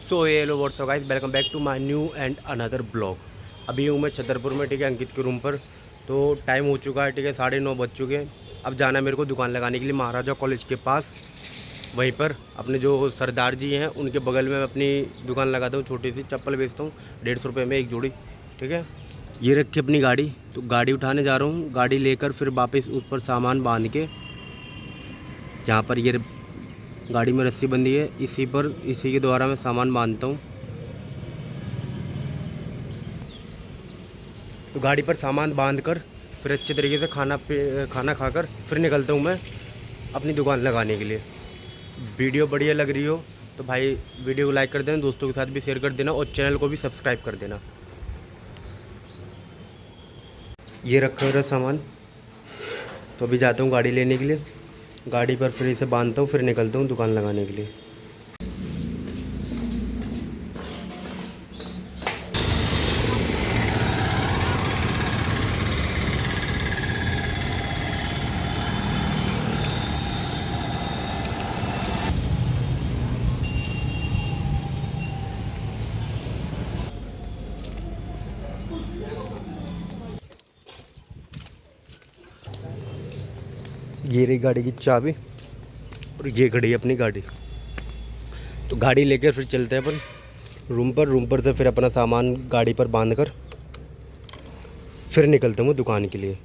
So hello what's up guys, welcome back to my new and another blog. अभी हूँ मैं छतरपुर में, ठीक है, अंकित के रूम पर। तो टाइम हो चुका है, ठीक है, 9:30 बज चुके हैं। अब जाना है मेरे को दुकान लगाने के लिए महाराजा कॉलेज के पास। वहीं पर अपने जो सरदार जी हैं उनके बगल में मैं अपनी दुकान लगाता हूँ, छोटी सी चप्पल बेचता हूँ 150 रुपये में एक जोड़ी, ठीक है। ये रखी अपनी गाड़ी, तो गाड़ी उठाने जा रहा हूँ। गाड़ी लेकर फिर वापस उस पर सामान बांध के, जहाँ पर ये गाड़ी में रस्सी बंधी है, इसी के द्वारा मैं सामान बांधता हूँ। तो गाड़ी पर सामान बांधकर फिर अच्छे तरीके से खाना खाकर फिर निकलता हूँ मैं अपनी दुकान लगाने के लिए। वीडियो बढ़िया लग रही हो तो भाई वीडियो को लाइक कर देना, दोस्तों के साथ भी शेयर कर देना और चैनल को भी सब्सक्राइब कर देना। ये रखा हुआ सामान, तो अभी जाता हूँ गाड़ी लेने के लिए। गाड़ी पर फिर इसे बांधता हूँ, फिर निकलता हूँ दुकान लगाने के लिए। ये रही गाड़ी की चाबी और ये खड़ी है अपनी गाड़ी। तो गाड़ी लेकर फिर चलते हैं अपन रूम पर से फिर अपना सामान गाड़ी पर बांधकर फिर निकलता हूँ दुकान के लिए।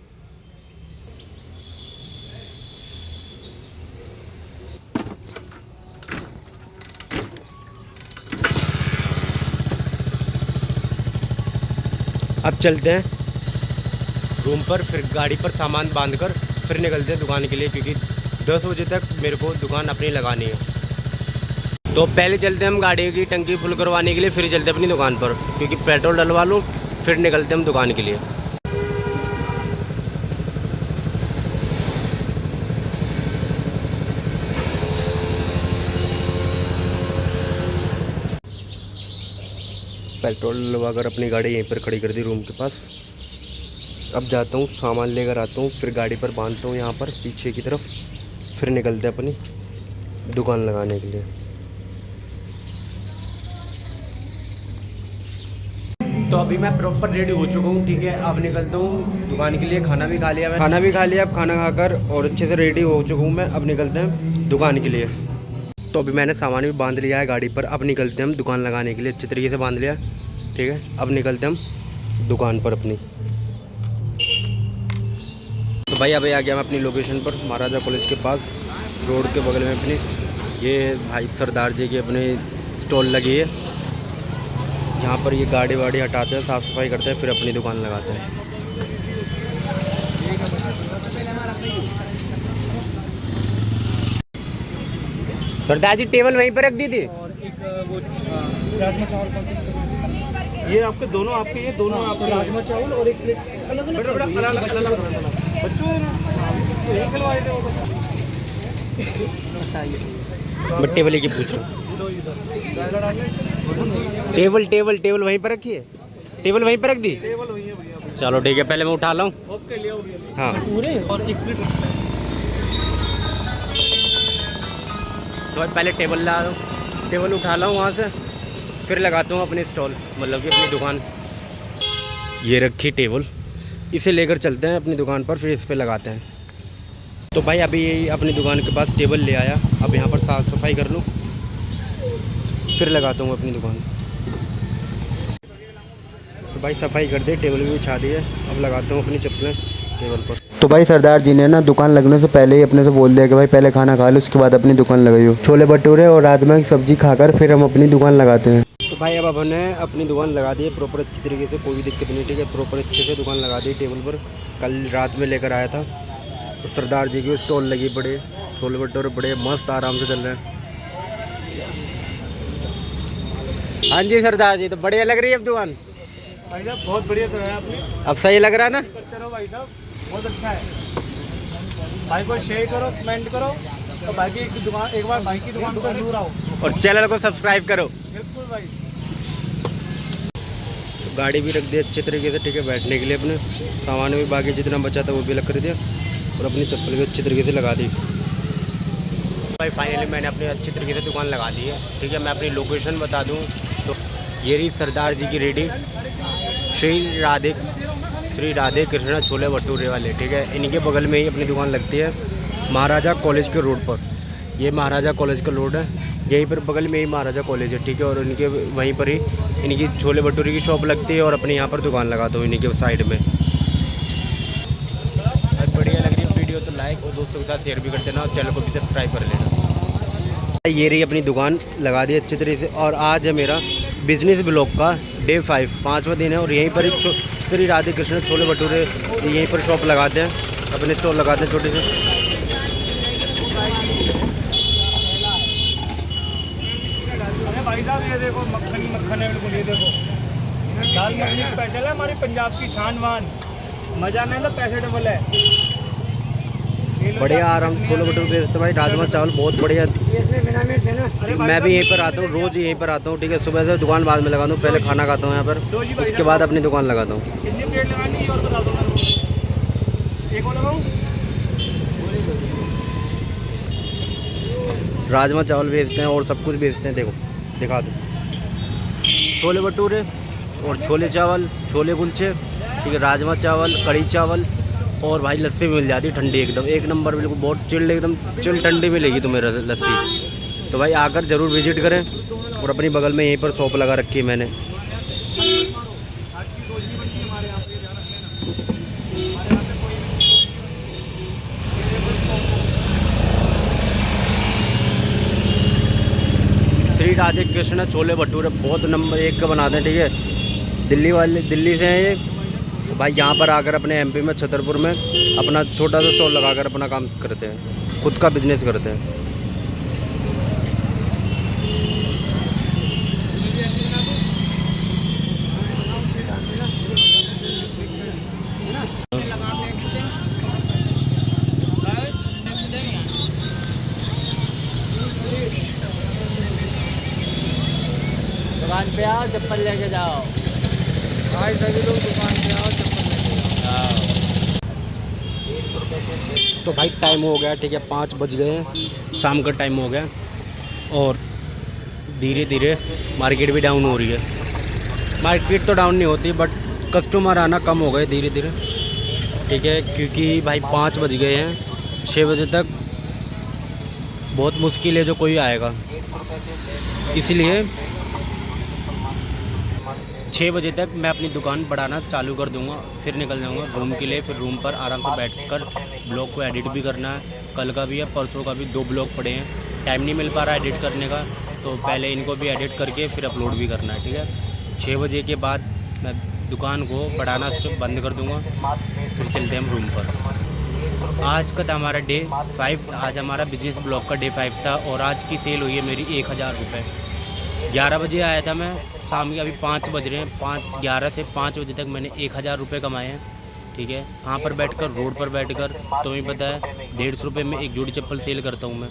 अब चलते हैं रूम पर, फिर गाड़ी पर सामान बांधकर फिर निकलते हैं दुकान के लिए, क्योंकि 10 बजे तक मेरे को दुकान अपनी लगानी है। तो पहले चलते हैं हम गाड़ी की टंकी फुल करवाने के लिए, फिर चलते हैं अपनी दुकान पर, क्योंकि पेट्रोल डलवा लूँ फिर निकलते हैं हम दुकान के लिए। पेट्रोल डलवाकर अपनी गाड़ी यहीं पर खड़ी कर दी रूम के पास। अब जाता हूँ सामान लेकर आता हूँ, फिर गाड़ी पर बांधता हूँ यहाँ पर पीछे की तरफ, फिर निकलते हैं अपनी दुकान लगाने के लिए। तो अभी मैं प्रॉपर रेडी हो चुका हूँ, ठीक है। अब निकलता हूँ दुकान के लिए। खाना भी खा लिया अब खाना खाकर और अच्छे से रेडी हो चुका हूँ मैं। अब निकलते हैं दुकान के लिए। तो अभी मैंने सामान भी बांध लिया है गाड़ी पर। अब निकलते हैं हम दुकान लगाने के लिए, अच्छे तरीके से बांध लिया, ठीक है। अब निकलते हैं हम दुकान पर अपनी। तो भाई अभी आ गया मैं अपनी लोकेशन पर, महाराजा कॉलेज के पास, रोड के बगल में अपनी। ये भाई सरदार जी की अपनी स्टॉल लगी है, यहाँ पर ये गाड़ी वाड़ी हटाते हैं, साफ़ सफाई करते हैं, फिर अपनी दुकान लगाते हैं। सरदार जी टेबल वहीं पर रख दी थी। और एक वो राजमा चावल, ये आपके दोनों आपके, ये दोनों आपके राजमा चावल और एक प्लेट अलग बच्चों मैं टेबल की पूछ रहा हूँ। टेबल वहीं पर रखी है, टेबल वहीं पर रख दी। चलो ठीक है, पहले मैं उठा लाऊं। हाँ पूरे और एक प्लेट। तो पहले टेबल उठा लाऊं वहाँ से, फिर लगाता हूँ अपनी स्टॉल, मतलब कि अपनी दुकान। ये रखी टेबल, इसे लेकर चलते हैं अपनी दुकान पर, फिर इस पे लगाते हैं। तो भाई अभी अपनी दुकान के पास टेबल ले आया। अब यहाँ पर साफ़ सफाई कर लूँ, फिर लगाता हूँ अपनी दुकान। तो भाई सफाई कर दी, टेबल भी बिछा दी है। अब लगाता हूँ अपनी चप्पलें टेबल पर। तो भाई सरदार जी ने ना दुकान लगने से पहले ही अपने से बोल दिया कि भाई पहले खाना खा लो, उसके बाद अपनी दुकान लगाइयो। छोले भटूरे और राजमा की सब्जी खाकर फिर हम अपनी दुकान लगाते हैं। तो भाई अब हमने अपनी दुकान लगा दी है प्रॉपर अच्छी तरीके से, कोई भी दिक्कत नहीं, ठीक है। प्रॉपर अच्छे से दुकान लगा दी टेबल पर। कल रात में लेकर आया था, तो सरदार जी की स्टॉल लगी, बड़े छोले भटूरे बड़े मस्त आराम से चल रहे हैं। हाँ जी सरदार जी, तो बढ़िया लग रही है अब दुकान। भाई साहब बहुत बढ़िया कराया आपने, अब सही लग रहा है ना? करो भाई साहब, बहुत अच्छा है। भाई को शेयर करो, कमेंट करो, तो भाई की दुकान, एक बार भाई की दुकान पर जरूर आओ और चैनल को सब्सक्राइब करो। बिल्कुल भाई। तो गाड़ी भी रख दी अच्छे तरीके से, ठीक है, बैठने के लिए। अपने सामान भी बाकी जितना बचा था वो भी लग कर दिया, और अपनी चप्पल भी अच्छी तरीके से लगा दी। भाई फाइनली मैंने अपनी अच्छी तरीके से दुकान लगा ली है। ठीक है, मैं अपनी लोकेशन बता दूं तो ये रही सरदार जी की रेडी, श्री राधे कृष्णा छोले भटूरे वाले। ठीक है, इनके बगल में ही अपनी दुकान लगती है, महाराजा कॉलेज के रोड पर। ये महाराजा कॉलेज का रोड है, यहीं पर बगल में ही महाराजा कॉलेज है। ठीक है, और इनके वहीं पर ही इनकी छोले भटूरे की शॉप लगती है और अपने यहाँ पर दुकान लगाता हूँ इन्हीं के साइड में। बढ़िया लग रही है वीडियो तो लाइक और दोस्तों के साथ शेयर भी कर देना और चैनल को भी सब्सक्राइब कर लेना। ये रही अपनी दुकान लगा दी अच्छी तरीके से। और आज है मेरा बिजनेस ब्लॉग का डे 5, 5वां दिन है। और यहीं पर ही श्री राधे कृष्ण छोले भटूरे यहीं पर शॉप लगाते हैं, अपने स्टॉल लगाते हैं छोटे से। अरे भाई साहब ये देखो मक्खन है बिल्कुल, ये देखो दाल मखनी स्पेशल है हमारी पंजाब की शान वान। मज़ा नहीं तो पैसे डबल है। बढ़िया आराम छोले भटूरे बेचते भाई, राजमा चावल बहुत बढ़िया। मैं भी यहीं पर आता हूँ, रोज़ यहीं पर आता हूँ। ठीक है, सुबह से दुकान बाद में लगाता हूँ, पहले खाना खाता हूँ यहाँ पर, उसके बाद अपनी दुकान लगाता हूँ। कितनी प्लेट लगानी और बता दो, एक और लगाऊँ? राजमा चावल बेचते हैं और सब कुछ बेचते हैं। देखो दिखा दो, छोले भटूरे और छोले चावल, छोले कुलचे, ठीक है, राजमा चावल, कढ़ी चावल और भाई लस्सी मिल जाती है ठंडी एकदम, एक नंबर, बिल्कुल बहुत चिल्ड, एकदम चिल ठंडी मिलेगी तुम्हें लस्सी। तो भाई आकर ज़रूर विजिट करें। और अपनी बगल में यहीं पर शॉप लगा रखी है मैंने। श्री राधे कृष्ण छोले भटूरे बहुत नंबर 1 का बनाते हैं। ठीक है, दिल्ली से हैं ये। तो भाई यहाँ पर आकर अपने एमपी में छतरपुर में अपना छोटा सा स्टॉल लगाकर अपना काम करते हैं, खुद का बिजनेस करते हैं। दुकान पे आओ, चप्पल लेके जाओ भाई, सभी लोग दुकान पे आओ, चप्पल लेके जाओ। तो भाई टाइम हो गया, ठीक है, 5 बज गए हैं, शाम का टाइम हो गया। और धीरे धीरे मार्केट भी डाउन हो रही है। मार्केट तो डाउन नहीं होती, बट कस्टमर आना कम हो गए धीरे धीरे। ठीक है, क्योंकि भाई 5 बज गए हैं, 6 बजे तक बहुत मुश्किल है जो कोई आएगा, इसलिए 6 बजे तक मैं अपनी दुकान बढ़ाना चालू कर दूंगा, फिर निकल जाऊंगा रूम के लिए। फिर रूम पर आराम से बैठकर ब्लॉग को एडिट भी करना है, कल का भी है, परसों का भी 2 ब्लॉग पड़े हैं, टाइम नहीं मिल पा रहा है एडिट करने का, तो पहले इनको भी एडिट करके फिर अपलोड भी करना है। ठीक है, 6 बजे के बाद मैं दुकान को बढ़ाना बंद कर दूँगा, फिर चलते हैं हम रूम पर। आज का था हमारा डे 5, आज हमारा बिजनेस ब्लॉग का डे 5 था। और आज की सेल हुई है मेरी 1000 रुपये। 11 बजे आया था मैं, शाम के अभी 5 बज रहे हैं, 11 से 5 बजे तक मैंने 1000 रुपये कमाए हैं। ठीक है, यहाँ पर बैठकर, रोड पर बैठकर, तुम्हें पता है 150 रुपये में एक जोड़ी चप्पल सेल करता हूँ मैं।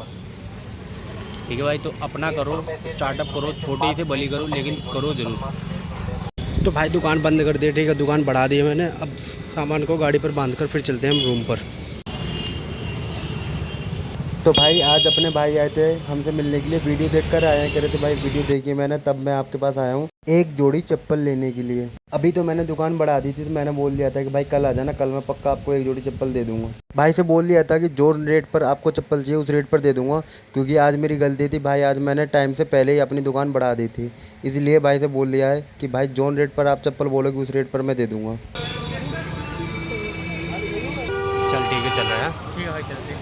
ठीक है भाई, तो अपना करो, स्टार्टअप करो, छोटे से बली करो, लेकिन करो ज़रूर। तो भाई दुकान बंद कर दी, ठीक है, दुकान बढ़ा दी है मैंने। अब सामान को गाड़ी पर बांध कर फिर चलते हैं हम रूम पर। तो भाई आज अपने भाई आए थे हमसे मिलने के लिए, वीडियो देखकर आए हैं, कह रहे थे भाई वीडियो देखिए मैंने, तब मैं आपके पास आया हूँ एक जोड़ी चप्पल लेने के लिए। अभी तो मैंने दुकान बढ़ा दी थी, तो मैंने बोल दिया था कि भाई कल आ जाना, कल मैं पक्का आपको एक जोड़ी चप्पल दे दूंगा। भाई से बोल दिया था कि जो रेट पर आपको चप्पल चाहिए उस रेट पर दे दूंगा, क्योंकि आज मेरी गलती थी भाई, आज मैंने टाइम से पहले ही अपनी दुकान बढ़ा दी थी, इसलिए भाई से बोल दिया है कि भाई जो रेट पर आप चप्पल बोलोगे उस रेट पर मैं दे दूँगा। चल ठीक है, चल रहा है। ठीक है भाई, चलते हैं।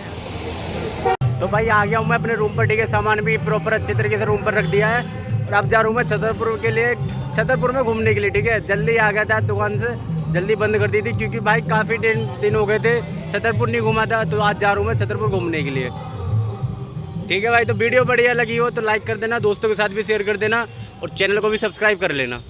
तो भाई आ गया हूँ मैं अपने रूम पर। ठीक है, सामान भी प्रॉपर अच्छे तरीके से रूम पर रख दिया है। और अब जा रहा हूँ मैं छतरपुर के लिए, छतरपुर में घूमने के लिए। ठीक है, जल्दी आ गया था दुकान से, जल्दी बंद कर दी थी, क्योंकि भाई काफ़ी दिन हो गए थे छतरपुर नहीं घूमा था, तो आज जा रहा हूँ मैं छतरपुर घूमने के लिए। ठीक है भाई, तो वीडियो बढ़िया लगी हो तो लाइक कर देना, दोस्तों के साथ भी शेयर कर देना और चैनल को भी सब्सक्राइब कर लेना।